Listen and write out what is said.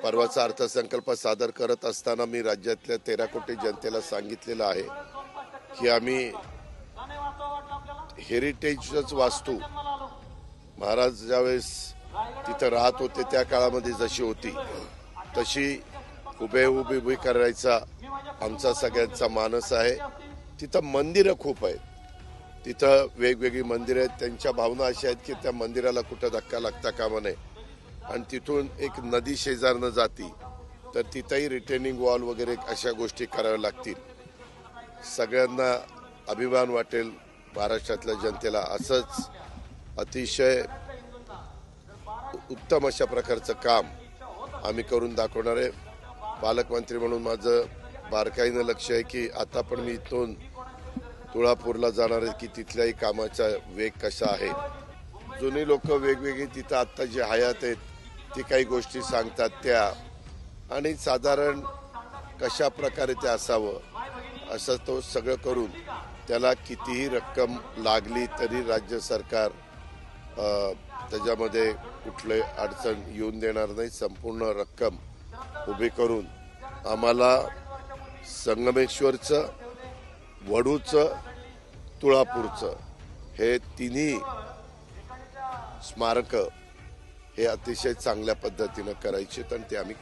परवाचा अर्थसंकल्प सादर करत असताना मी राज्यातल्या 13 कोटी जनतेला सांगितलेलं आहे की आम्ही हेरिटेजच वास्तू महाराज ज्यावेळेस तिथं राहत होते त्या काळामध्ये जशी होती तशी उभी करायचा आमचा सगळ्यांचा मानस आहे। तिथं मंदिरं खूप आहेत, तिथं वेगवेगळी मंदिरं आहेत। त्यांच्या भावना अशा आहेत की त्या मंदिराला कुठं धक्का लागता कामा नये आणि तिथून एक नदी शेजारनं जाती तर तिथंही रिटेनिंग वॉल वगैरे अशा गोष्टी कराव्या लागतील। सगळ्यांना अभिमान वाटेल महाराष्ट्रातल्या जनतेला। असंच अतिशय उत्तम अशा प्रकारचं काम आम्ही करून दाखवणार आहे। पालकमंत्री म्हणून माझं बारकाईनं लक्ष आहे की आता पण मी इथून तुळापूरला जाणार आहे की तिथल्याही कामाचा वेग कसा आहे। जुनी लोक वेगवेगळी तिथं आत्ता जे हयात आहेत ती काही गोष्टी सांगतात त्या आणि साधारण कशा प्रकारे ते असावं असं तो सगळं करून त्याला कितीही रक्कम लागली तरी राज्य सरकार त्याच्यामध्ये कुठले अडचण येऊन देणार नाही। संपूर्ण रक्कम उभी करून आम्हाला संगमेश्वरचं, वडूचं, तुळापूरचं हे तिन्ही स्मारक हे अतिशय चांगल्या पद्धतीनं करायचे आणि ते आम्ही